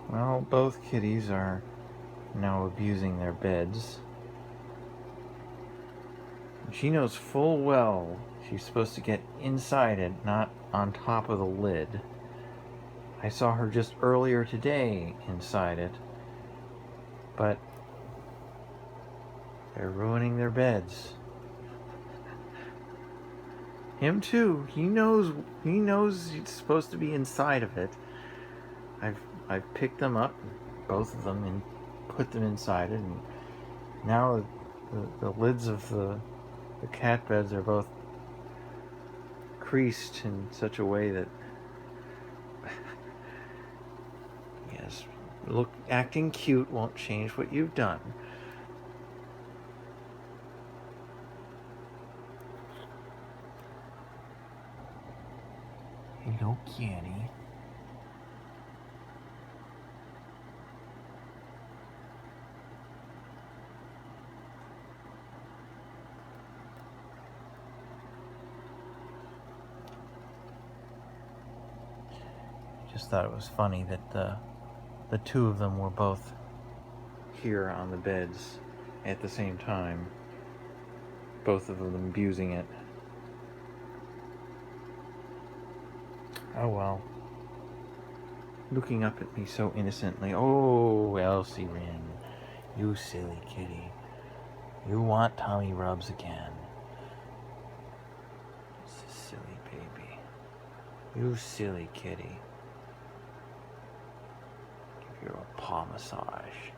Well, both kitties are now abusing their beds. She knows full well she's supposed to get inside it, not on top of the lid. I saw her just earlier today inside it, but they're ruining their beds. Him too. He knows he's supposed to be inside of it. I've picked them up, both of them, and put them inside it, and now the lids of the cat beds are both creased in such a way that yes, acting cute won't change what you've done. Hello, kitty. Just thought it was funny that the two of them were both here on the beds at the same time. Both of them abusing it. Oh well. Looking up at me so innocently. Oh, Elcy-Rin, you silly kitty. You want Tommy rubs again. This is silly baby. You silly kitty. Give you a paw massage.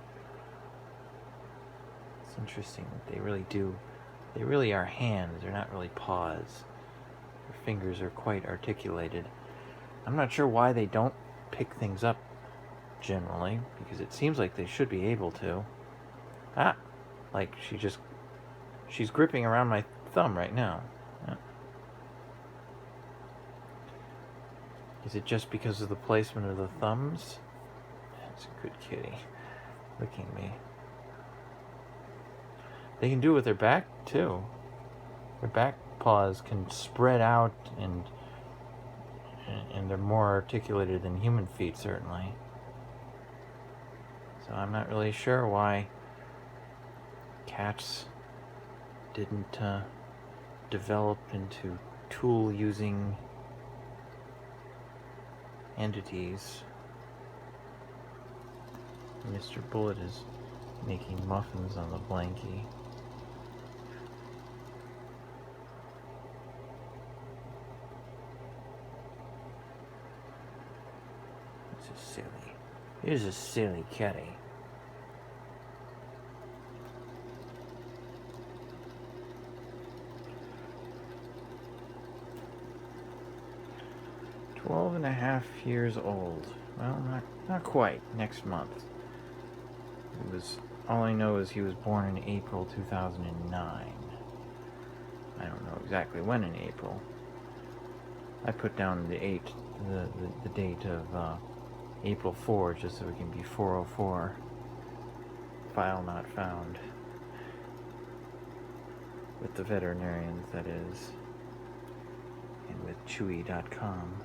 It's interesting that they really are hands. They're not really paws. Their fingers are quite articulated. I'm not sure why they don't pick things up generally, because it seems like they should be able to. Like she's gripping around my thumb right now. Is it just because of the placement of the thumbs? That's a good kitty. Licking me. They can do it with their back too. Their back paws can spread out and they're more articulated than human feet, certainly. So I'm not really sure why cats didn't develop into tool-using entities. Mr. Bullet is making muffins on the blankie. This is silly. Here's a silly kitty. "12 and a half years old. Well, not quite. Next month. All I know is he was born in April 2009. I don't know exactly when in April. I put down the date of April 4, just so it can be 404. File not found. With the veterinarians, that is. And with Chewy.com.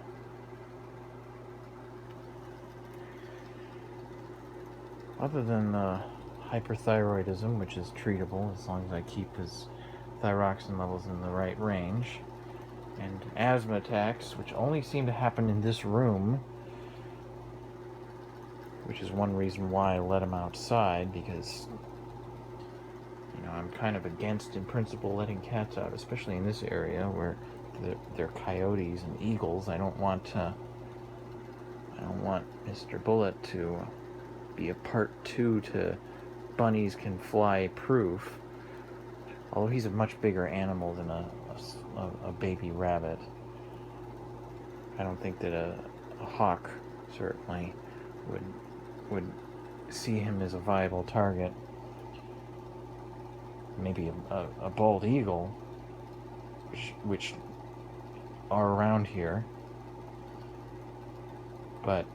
Other than hyperthyroidism, which is treatable as long as I keep his thyroxine levels in the right range, and asthma attacks, which only seem to happen in this room, which is one reason why I let him outside, because I'm kind of against, in principle, letting cats out, especially in this area where they're coyotes and eagles. I don't want Mr. Bullet to be a part 2 to Bunnies Can Fly proof. Although he's a much bigger animal than a baby rabbit. I don't think that a hawk certainly would see him as a viable target. Maybe a bald eagle, which are around here, but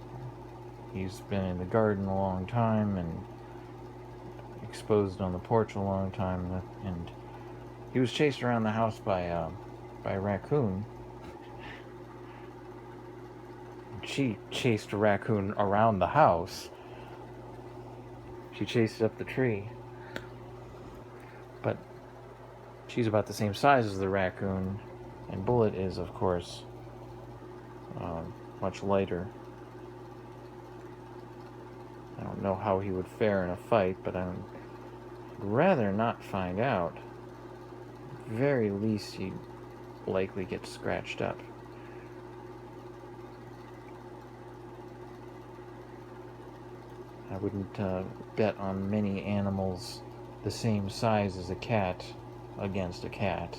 he's been in the garden a long time and exposed on the porch a long time, and he was chased around the house by a raccoon. She chased a raccoon around the house. She chased it up the tree. But she's about the same size as the raccoon, and Bullet is, of course, much lighter. I don't know how he would fare in a fight, but I'd rather not find out. At the very least, he'd likely get scratched up. I wouldn't bet on many animals the same size as a cat against a cat.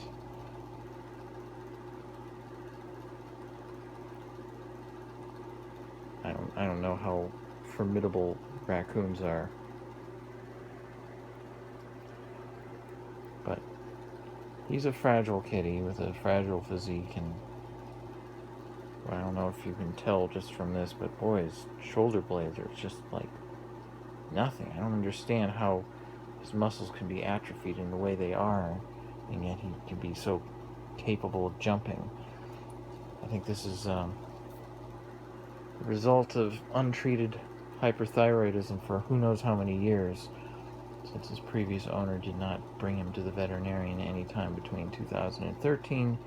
I don't know how formidable raccoons are, but he's a fragile kitty with a fragile physique, and I don't know if you can tell just from this, but boy, his shoulder blades are just like nothing. I don't understand how his muscles can be atrophied in the way they are, and yet he can be so capable of jumping. I think this is the result of untreated hyperthyroidism for who knows how many years, since his previous owner did not bring him to the veterinarian any time between 2013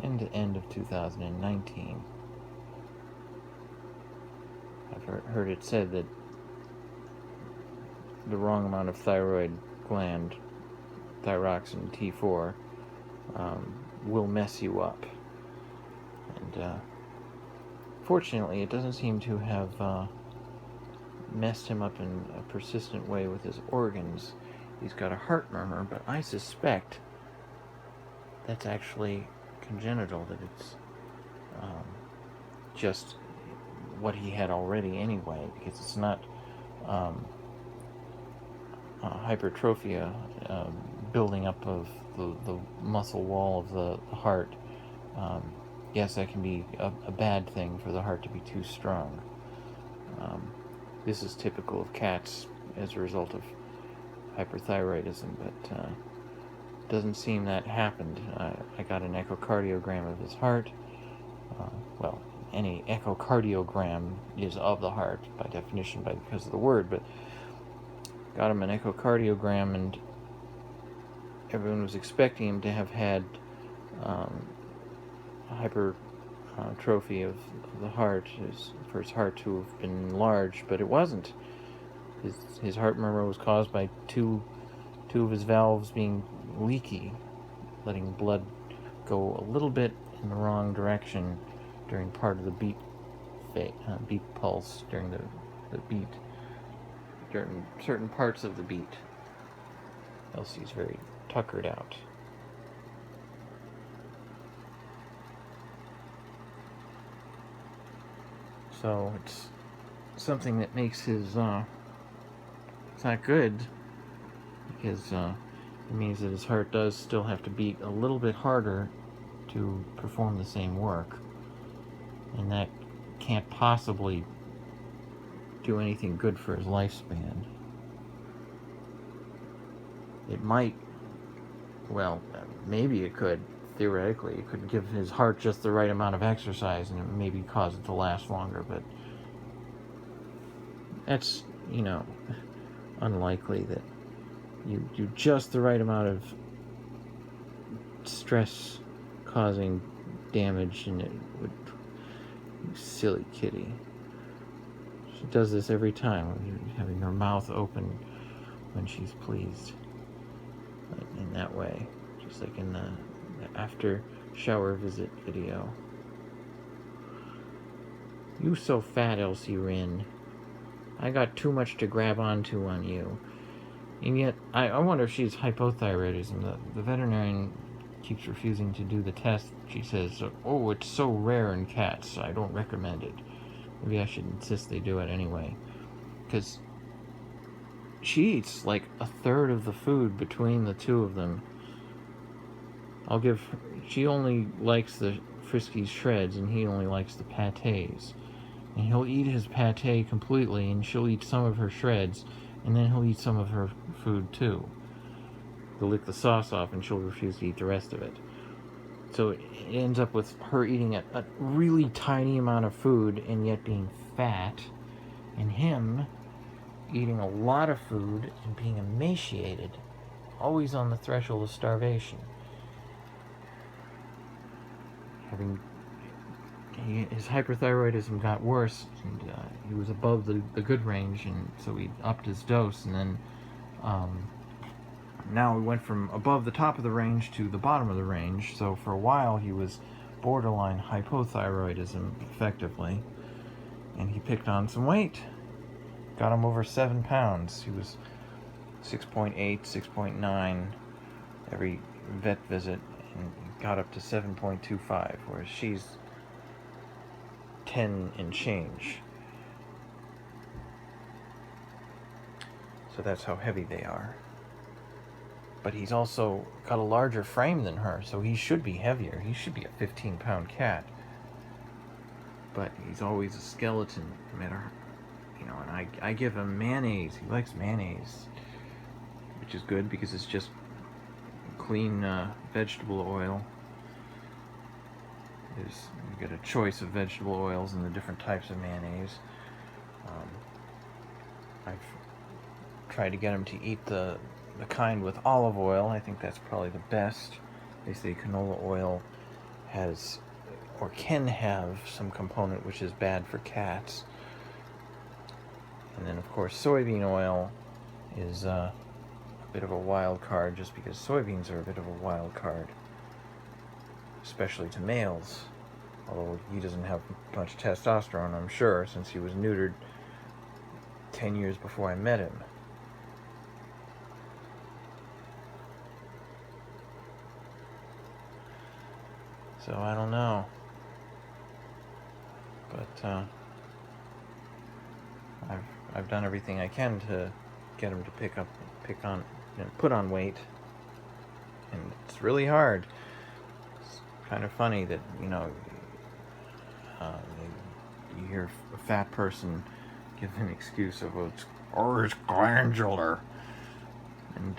and the end of 2019. I've heard it said that the wrong amount of thyroid gland, thyroxine T4, will mess you up. And fortunately, it doesn't seem to have messed him up in a persistent way with his organs. He's got a heart murmur, but I suspect that's actually congenital, that it's just what he had already anyway, because it's not hypertrophia, building up of the muscle wall of the heart. Yes, that can be a bad thing for the heart to be too strong. This is typical of cats as a result of hyperthyroidism, but doesn't seem that happened. I got an echocardiogram of his heart. Well, any echocardiogram is of the heart by definition, because of the word, but got him an echocardiogram, and everyone was expecting him to have had hypertrophy of the heart, for his heart to have been enlarged, but it wasn't. His heart murmur was caused by two of his valves being leaky, letting blood go a little bit in the wrong direction during part of the beat pulse, during the beat, during certain parts of the beat. Elsie's very tuckered out. So it's something that makes his it's not good, because it means that his heart does still have to beat a little bit harder to perform the same work, and that can't possibly do anything good for his lifespan. It might, well, maybe it could, theoretically. It could give his heart just the right amount of exercise and maybe cause it to last longer, but that's, unlikely that you do just the right amount of stress causing damage, and it would, you silly kitty. She does this every time, when you're having her mouth open when she's pleased, in that way, just like in the after shower visit video. You so fat, Elcy-Rin. I got too much to grab onto on you. And yet, I wonder if she's hypothyroidism. The veterinarian keeps refusing to do the test. She says, oh, it's so rare in cats, I don't recommend it. Maybe I should insist they do it anyway. Because she eats like a third of the food between the two of them. She only likes the Friskies shreds, and he only likes the pâtés. And he'll eat his pâté completely, and she'll eat some of her shreds, and then he'll eat some of her food too. He'll lick the sauce off, and she'll refuse to eat the rest of it. So it ends up with her eating a really tiny amount of food, and yet being fat, and him eating a lot of food and being emaciated, always on the threshold of starvation. His hyperthyroidism got worse, and he was above the good range, and so he upped his dose, and then now we went from above the top of the range to the bottom of the range. So for a while he was borderline hypothyroidism, effectively, and he picked on some weight. Got him over 7 pounds. He was 6.8, 6.9 every vet visit, and got up to 7.25, whereas she's 10 and change. So that's how heavy they are. But he's also got a larger frame than her, so he should be heavier. He should be a 15-pound cat. But he's always a skeleton, no matter, and I give him mayonnaise. He likes mayonnaise, which is good because it's just clean vegetable oil. You get a choice of vegetable oils and the different types of mayonnaise. I've tried to get him to eat the kind with olive oil. I think that's probably the best. They say canola oil has, or can have, some component which is bad for cats. And then of course soybean oil is a bit of a wild card, just because soybeans are a bit of a wild card, especially to males. Although he doesn't have much testosterone, I'm sure, since he was neutered 10 years before I met him. So I don't know, but I've done everything I can to get him to put on weight, and it's really hard. It's kind of funny that you hear a fat person give an excuse of it's glandular, and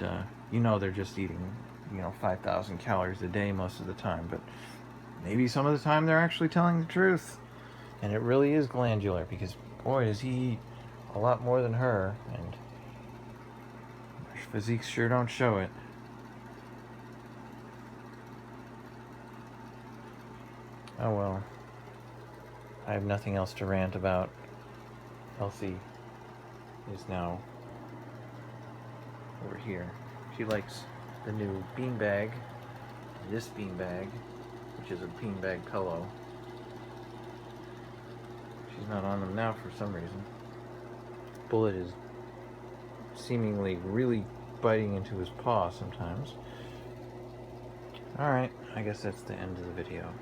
they're just eating 5,000 calories a day most of the time, but maybe some of the time they're actually telling the truth, and it really is glandular, because boy does he eat a lot more than her, and her physiques sure don't show it. Oh well, I have nothing else to rant about. Elcy is now over here. She likes the new beanbag, this beanbag, which is a beanbag pillow. She's not on them now for some reason. Bullet is seemingly really biting into his paw sometimes. Alright, I guess that's the end of the video.